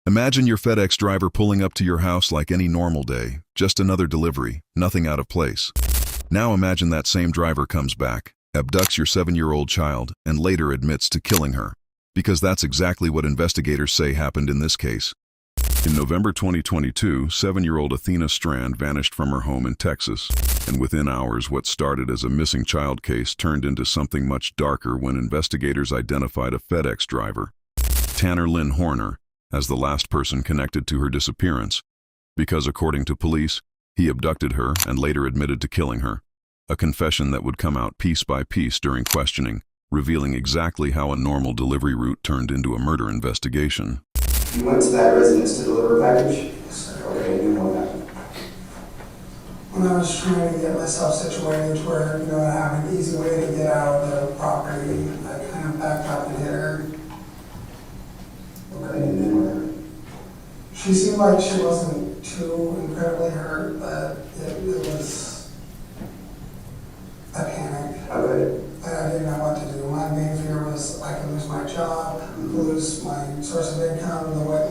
Imagine your FedEx driver pulling up to your house like any normal day, just another delivery, nothing out of place. Now imagine that same driver comes back, abducts your 7-year-old child, and later admits to killing her. Because that's exactly what investigators say happened in this case. In November 2022, 7-year-old Athena Strand vanished from her home in Texas, and within hours what started as a missing child case turned into something much darker when investigators identified a FedEx driver, Tanner Lynn Horner, as the last person connected to her disappearance, because according to police, he abducted her and later admitted to killing her, a confession that would come out piece by piece during questioning, revealing exactly how a normal delivery route turned into a murder investigation. You went to that residence to deliver a package? Okay, and then what happened? When I was trying to get myself situated to where, I have an easy way to get out of the property, I kind of backed up and hit her. Okay, and then what happened? She seemed like she wasn't too incredibly hurt, but it was a panic. Okay. I didn't know what to do. My main fear was I could lose my job, lose my source of income, the way,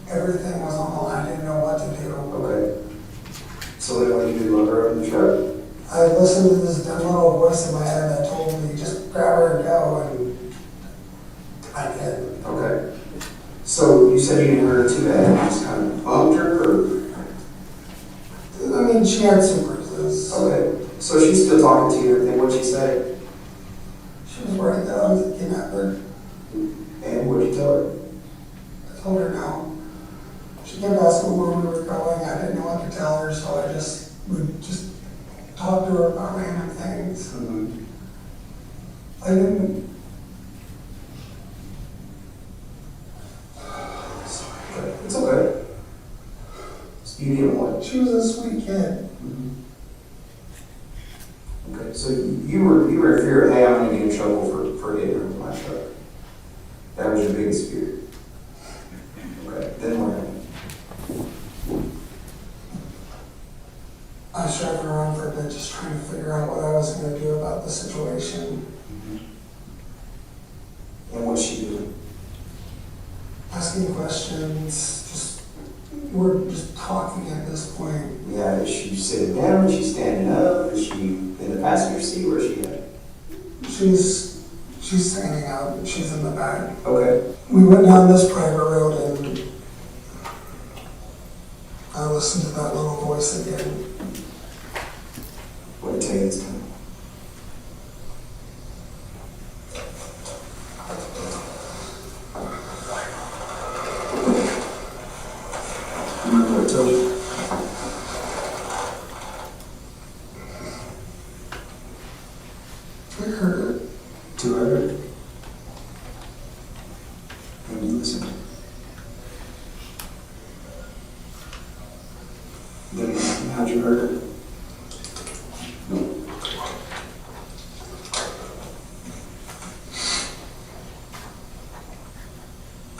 everything was on the line. I didn't know what to do. Okay. So then what did you do, lock her up in the truck? I listened to this dumb little voice in my head that told me, just grab her and go, and I did. Okay. So you said you didn't hurt her too bad, you just kind of bumped her, or? I mean, she had some bruises. Okay. So she's still talking to you and everything, what'd she say? She was worried that I was a kidnapper. And what'd you tell her? I told her no. She kept asking where we were going. I didn't know what to tell her, so I would just talk to her about random things. Mm-hmm. I didn't. Sorry, it's okay. So you didn't what? She was a sweet kid. Mm-hmm. Okay, so you were in fear of, hey, I'm gonna get in trouble for hitting her with my truck. That was your biggest fear. Okay, then what happened? I was driving around for a bit just trying to figure out what I was going to do about the situation. And what's she doing? Asking questions, we're just talking at this point. Yeah, is she sitting down? Is she standing up? Is she in the passenger seat? Where's she at? She's standing up and she's in the back. Okay. We went down this private road and I listened to that little voice again. What did it tell you this time? Remember what it told you? I heard it. 200. And you listen. Then how'd you heard it?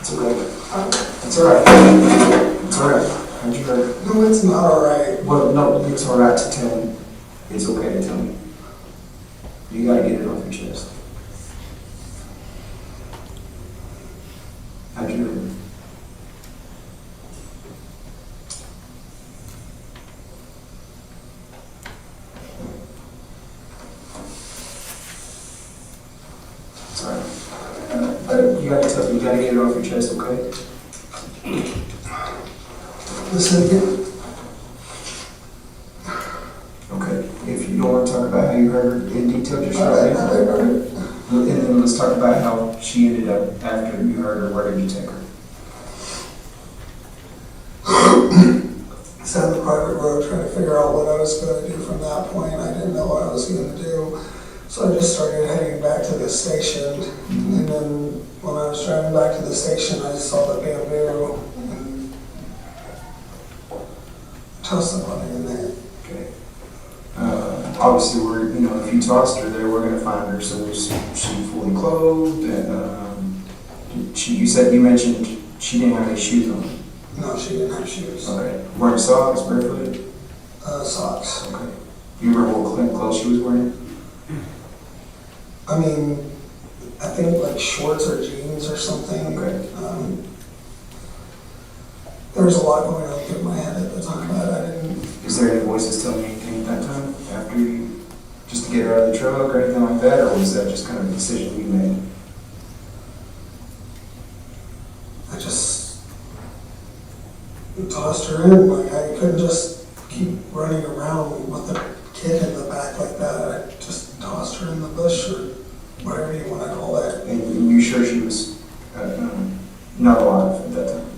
It's okay. It's alright. It's alright. How'd you heard it? No, it's not alright. Well, no, it's alright to tell me. It's okay to tell me. You gotta get it off your chest. How'd you hear it? It's alright. You gotta get it off your chest, okay? Listen again. Okay. If you don't want to talk about how you heard her in detail, just I try it. heard it. And then let's talk about how she ended up after you heard her. Where did you take her? Sat on the private road trying to figure out what I was going to do from that point. I didn't know what I was going to do. So I just started heading back to the station. Mm-hmm. And then when I was driving back to the station, I saw the bamboo and tossed somebody in there. Okay. Obviously, if you tossed her there, we're going to find her. So was she fully clothed? And you mentioned she didn't have any shoes on. No, she didn't have shoes. Okay. Wearing socks, barefooted? Socks. Okay. You remember what clothes she was wearing? I mean, I think like shorts or jeans or something. Okay. there was a lot going on through my head at the time. I didn't. Is there any voices telling you anything at that time after you, just to get her out of the truck or anything like that, or was that just kind of a decision you made? I just tossed her in. Like, I couldn't just keep running around with a kid in the back like that. I just tossed her in the bush or whatever you want to call that. And you sure she was not alive at that time?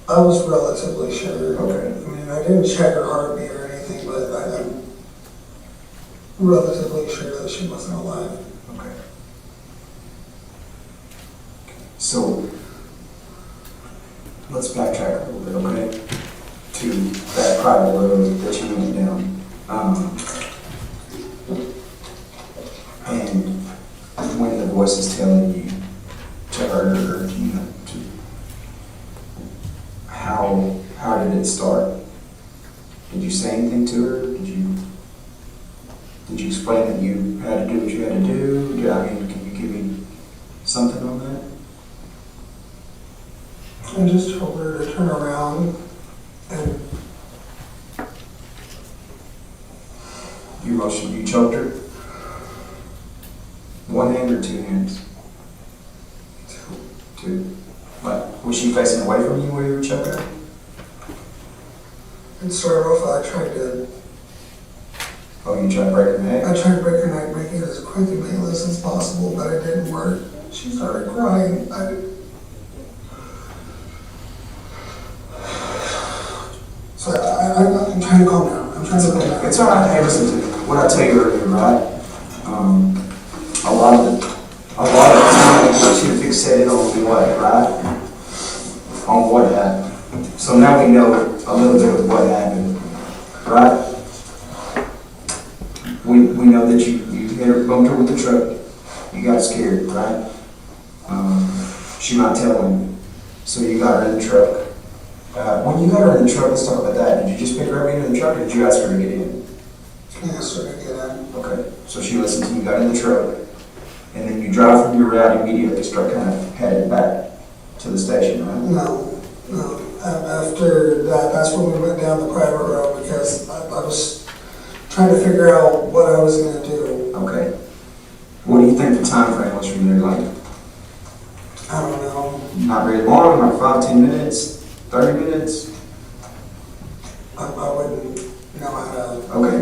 I was relatively sure. Okay. I mean, I didn't check her heartbeat or anything, but I'm relatively sure that she wasn't alive. Okay. So, let's backtrack a little bit, okay? To that private road that you went down. And when the voice is telling you to hurt her, you know, how did it start? Did you say anything to her? Did you explain that you had to do what you had to do? Yeah, I mean, can you give me something on that? I just told her to turn around and You choked her? One hand or two hands? Two. Like, was she facing away from you where you were choking her? and started off, I tried to Oh, you tried to break her neck? I tried to break her neck, make it as quick and painless as possible, but it didn't work. She started crying. I'm trying to calm down. I'm trying to calm down. It's all right. Hey, listen to what I tell you earlier, right? A lot of the time we should have fixated on what, right? On what happened. So now we know a little bit of what happened, right? We know that you hit her, bumped her with the truck. You got scared, right? She not telling you. So you got her in the truck. When you got her in the truck, let's talk about that. Did you just pick her up into the truck, or did you ask her to get in? I asked her to get in. Okay. So she listened to you, got in the truck, and then you drive from your route immediately, start kind of headed back to the station, right? No. After that, that's when we went down the private road because I was trying to figure out what I was going to do. Okay. What do you think the time frame was from there? Like, I don't know. not very long, like 5, 10 minutes, 30 minutes? I wouldn't know how to. Okay.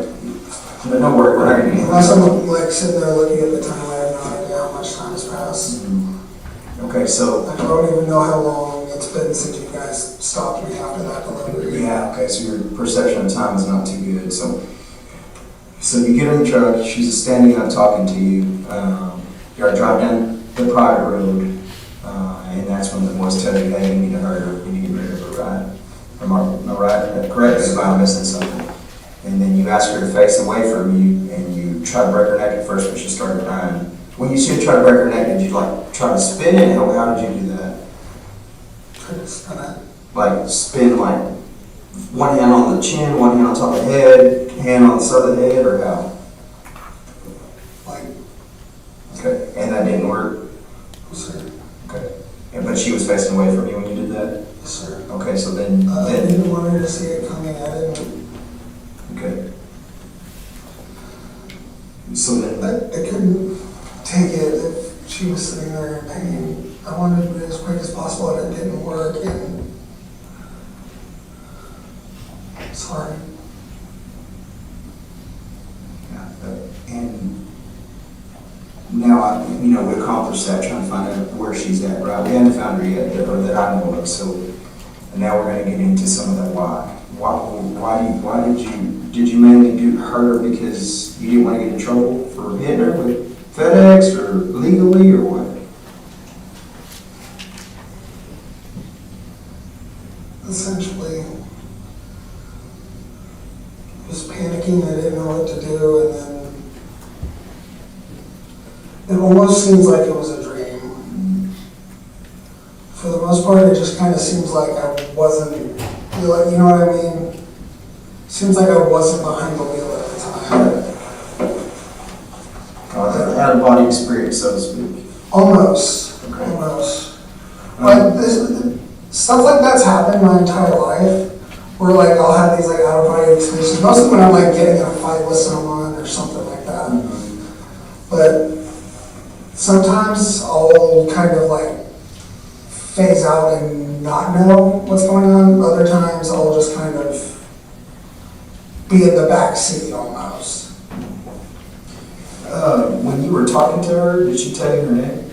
But no worry, we're not going to Unless I'm like sitting there looking at the time, I have no idea how much time has passed. Okay, so. I don't even know how long it's been since you guys stopped me after that delivery. Yeah, okay, so your perception of time is not too good. So you get in the truck, she's standing up talking to you. You are driving down the private road, and that's when the voice tells you, hey, you need to hurry her, you need to get rid of her, right? Am I right? Correct me if I'm missing something. And then you ask her to face away from you, and you try to break her neck at first, but she started crying. When you said try to break her neck, did you like try to spin it? How did you do that? Try to spin it. Like spin like one hand on the chin, one hand on top of the head, hand on the side of the head, or how? Like, Okay, and that didn't work? yes, sir. Okay. But she was facing away from you when you did that? Yes, sir. Okay, so then I didn't want her to see it coming. I didn't. okay. So then, I couldn't take it if she was sitting there in pain. I wanted to do it as quick as possible, and it didn't work. And sorry. yeah, and now we accomplished that, trying to find out where she's at, right? We haven't found her yet, or that I know of. So now we're going to get into some of that why. Why did you mainly hurt her because you didn't want to get in trouble for hitting her with FedEx or legally or what? Essentially, just panicking. I didn't know what to do, and then it almost seems like it was a dream. For the most part, it just kind of seems like I wasn't. You know what I mean? Seems like I wasn't behind the wheel at the time. Out of body experience, so to speak. Almost. Okay. Almost. But stuff like that's happened my entire life. Where like I'll have these like out of body experiences. Mostly when I'm like getting in a fight with someone or something like that. But sometimes I'll kind of like phase out and not know what's going on. Other times I'll just kind of be in the back seat almost. When you were talking to her, did she tell you her name?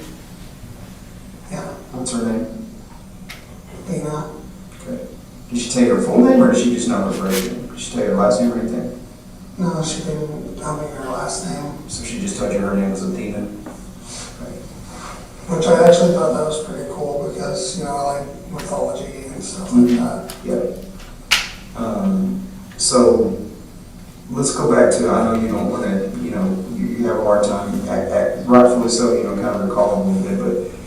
Yeah, What's her name? Athena. Okay. Did she tell you her full name, or did she just know her first name? Did she tell you her last name or anything? No, she didn't tell me her last name. So she just told you her name was Athena? Right. Which I actually thought that was pretty cool because, you know, I like mythology and stuff like that. Yep. So let's go back to, I know you don't want to, you know, you have a hard time, rightfully so, you know, kind of recalling a little bit, but,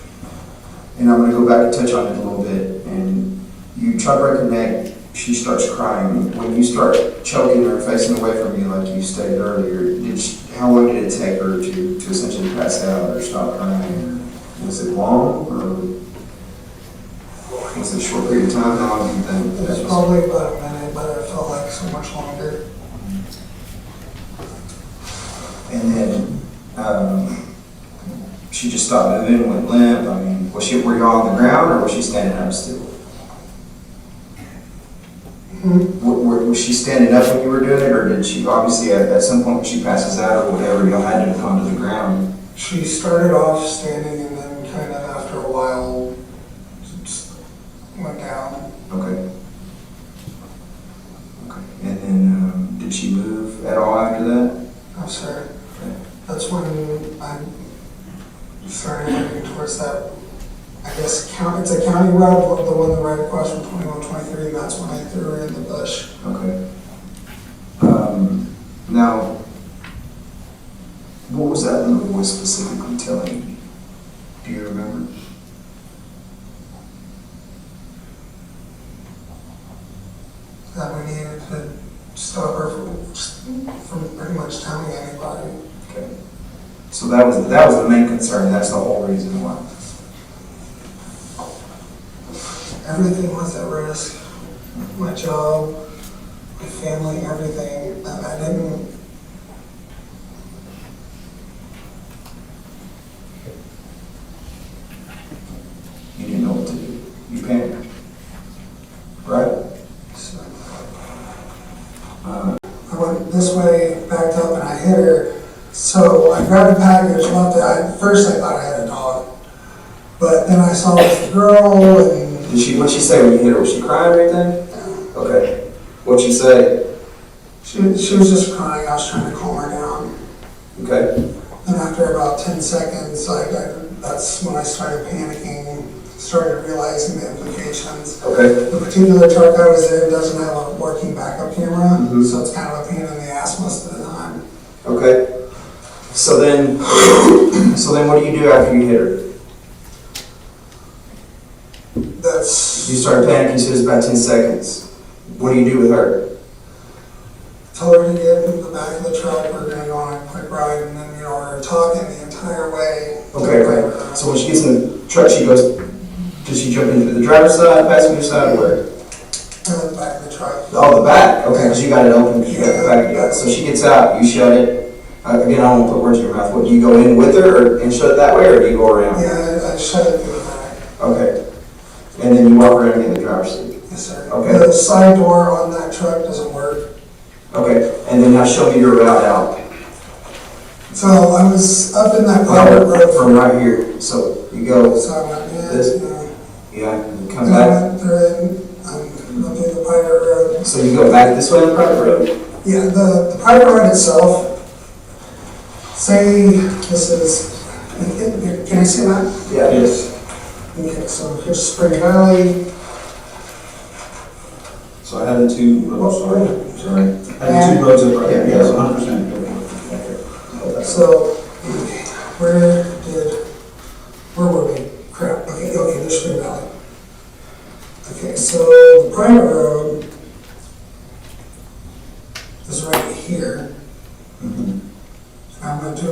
and I'm going to go back and touch on it a little bit. And you try to break her neck, she starts crying. When you start choking her, facing away from you like you stated earlier, how long did it take her to essentially pass out or stop crying? Was it long, or was it a short period of time? How long do you think? It was probably about a minute, but it felt like so much longer. And then she just stopped moving, went limp. I mean, were you all on the ground, or was she standing up still? Was she standing up when you were doing it, or did she, obviously at some point when she passes out or whatever, you had to come to the ground? She started off standing and then kind of after a while just went down. Okay. Okay. And then did she move at all after that? No, sir. Okay. That's when I started heading towards that, I guess, it's a county road, the one right across from 2123, and that's when I threw her in the bush. Okay. Now, what was that little voice specifically telling you? Do you remember? That we needed to stop her from pretty much telling anybody. Okay. So that was the main concern. That's the whole reason why. Everything was at risk. My job, my family, everything. I didn't. You didn't know what to do. You panicked, right? So, I went this way, backed up, and I hit her. So I grabbed the package, left it. At first I thought I had a dog. But then I saw this girl, and What'd she say when you hit her? Was she crying or anything? Okay. What'd she say? she was just crying. I was trying to calm her down. Okay. And after about 10 seconds, that's when I started panicking, started realizing the implications. Okay. The particular truck I was in doesn't have a working backup camera, Mhm. so it's kind of a pain in the ass most of the time. Okay. So then what do you do after you hit her? That's, You started panicking, you said it's about 10 seconds. What do you do with her? told her to get in the back of the truck, we're gonna go on a quick ride, and then, you know, we're talking the entire way. Okay. So when she gets in the truck, she goes, does she jump into the driver's side, passenger side, or where? In the back of the truck. Oh, the back. Okay, because you got it open, because you got the back. Yeah. So she gets out, you shut it. Again, I don't want to put words in your mouth. What, do you go in with her and shut it that way, or do you go around? Yeah, I shut it through the back. Okay. And then you walk around and get in the driver's seat. Yes, sir. Okay. The side door on that truck doesn't work. Okay. And then now show me your route out. So I was up in that private road. From right here. So you go, So I went, This- yeah. you come And I back. went through it, went through the private road. So you go back this way on the private road? Yeah, the private road itself, say this is, can I see that? Yeah. Yes. Okay, so here's Spring Valley. So I had the two roads, sorry. I had the two roads up right here, yes, 100%. So, where were we? Crap, okay, there's Spring Valley. Okay, so the private road is right here. Mm-hmm. I went to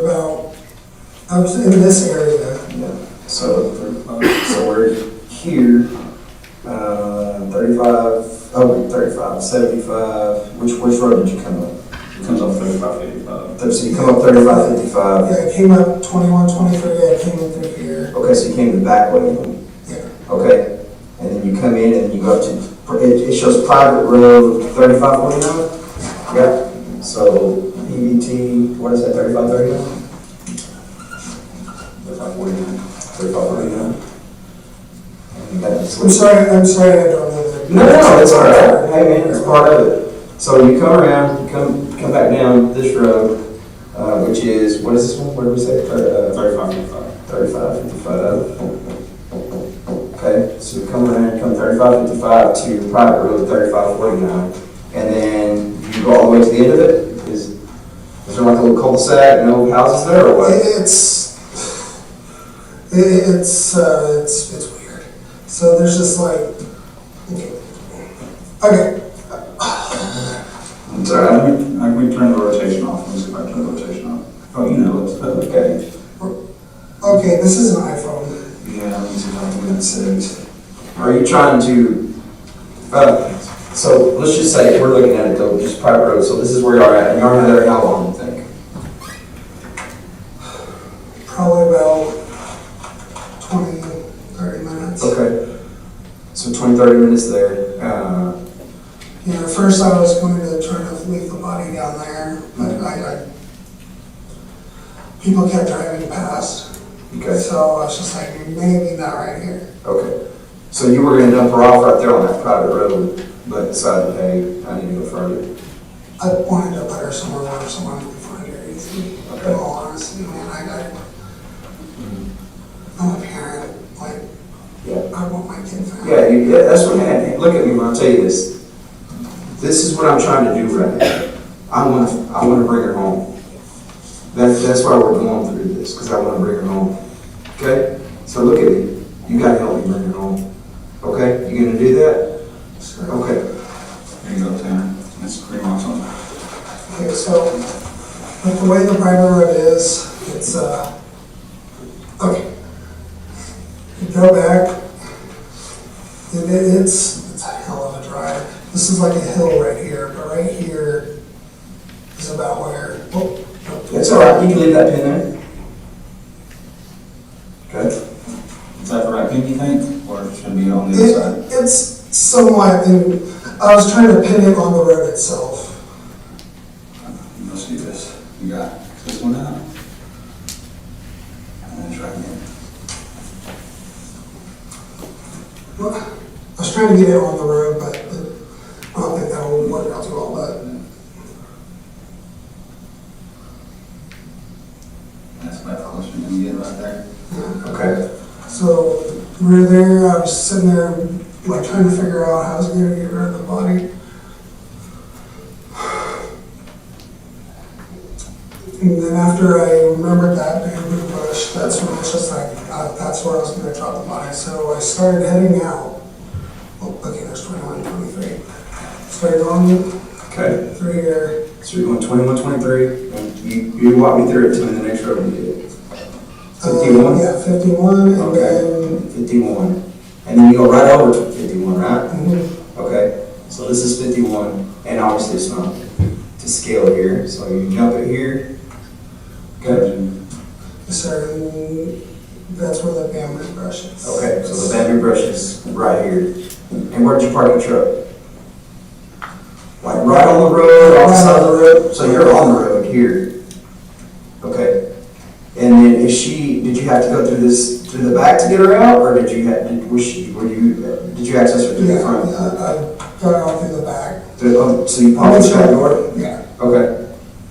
I was in this area. Yeah. So we're here, 35, oh, 35, 75, which road did you come up? It comes up 35, 55. So you come up 35, 55. Yeah, I came up 21, 23, I came in through here. Okay, so you came the back way. Yeah. Okay, and then you come in and you go up to, it shows private road 3549? Yep. So EBT, what is that, 3539? 35, 3549. I'm sorry, I don't know that. No, it's all right. Hey man, it's part of it. So you come around, you come back down this road, which is, what is this one? What did we say? 35, 55. 35, 55. Okay, so you come around, come 35, 55 to private road 35, 49, and then you go all the way to the end of it. Is there like a little cul-de-sac, no houses there, or what? It's weird. So there's just like, okay. I'm sorry, I can turn the rotation off. Let me see if I turn the rotation off. Oh, you know it. Okay. Okay, this is an iPhone. Yeah, let me see if I can get it saved. Are you trying to, so let's just say, we're looking at it though, just private road, so this is where you are at, and you're there how long, you think? Probably about 20, 30 minutes. Okay. So 20, 30 minutes there. You know, first I was going to try to leave the body down there, but people kept driving past. Okay. So I was just like, maybe not right here. Okay. So you were going to dump her off right there on that private road, but decided, hey, I need to go further. I wanted to put her somewhere where someone could find her easy. Okay. In all honesty, man, I'm a parent. Like, Yeah. I want my kid found. Yeah, that's what happened. Look at me when I tell you this. This is what I'm trying to do right now. I want to bring her home. That's why we're going through this, because I want to bring her home. Okay? So look at me. You got to help me bring her home. Okay? You going to do that? Sure. Okay. There you go, Tanner. That's cream off on that. Okay, so with the way the private road is, it's okay. You go back. It's a hell of a drive. This is like a hill right here, but right here is about where. Oh, It's all right. You can leave that pin there. Okay. Is that the right pin, you think? Or should it be on the other side? It's somewhat. I was trying to pin it on the road itself. Let's see this. You got this one out. And then try again. Well, I was trying to get it on the road, but I don't think that will work out too well. But That's about the closest you're going to get right there. yeah. Okay. So we were there. I was sitting there, like trying to figure out how I was going to get rid of the body. And then after I remembered that bamboo bush, that's when it's just like, that's where I was going to drop the body. So I started heading out. Oh, okay, there's 21, 23. Started going Okay. through here. So you're going 21, 23, and you walk me through it to me the next road we did. 51? Yeah, 51, and Okay. then 51. And then you go right over to 51, right? mhm. Okay. So this is 51, and obviously it's not to scale here, so you jump it here. Okay. So that's where the bamboo brush is. Okay, so the bamboo brush is right here. And where'd you park your truck? Like right on the road, off the side of the road? So you're on the road here. Okay. And then did you have to go through the back to get her out, or did you access her through the front? Yeah, I got out through the back. So you popped the back door? Yeah. Okay.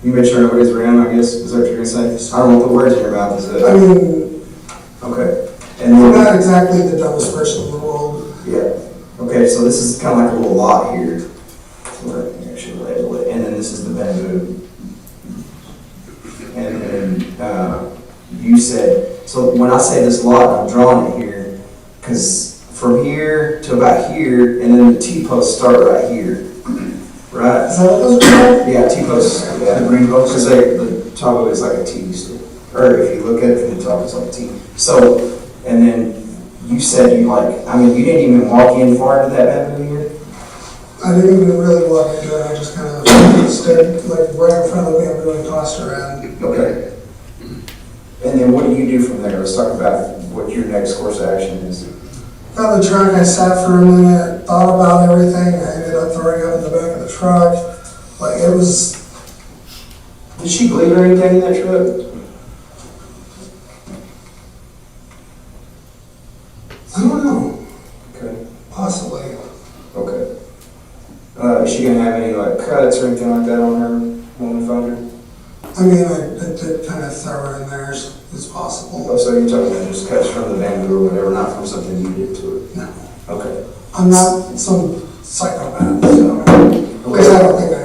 You made sure nobody's around, I guess, is that what you're gonna say? I don't want the words in your mouth, is I it? mean, Okay. And I'm then, not exactly the dumbest person in the world. yeah. Okay, so this is kind of like a little lot here. So let me actually label it. And then this is the bamboo. And then, you said, so when I say this lot, I'm drawing it here, because from here to about here, and then the T-posts start right here. Right? Is that what those are called? Yeah, T-posts, yeah, the green posts, because the top of it is like a T, so, or if you look at it from the top, it's like a T. So, and then you said you you didn't even walk in far into that bamboo here? I didn't even really walk into it, I just kind of stood like right in front of the bamboo and tossed her in. Okay. And then what do you do from there? Let's talk about what your next course of action is. Found the truck, I sat for a minute, thought about everything, I ended up throwing up in the back of the truck. Like, it was, Did she bleed or anything in that truck? I don't know, Okay. possibly. Okay. Is she gonna have any cuts or anything like that on her when we find her? I mean, I did kind of throw her in there as possible. Oh, so you're talking about just cuts from the bamboo or whatever, not from something you did to her? No. Okay. I'm not some psychopath, so, at least I don't think I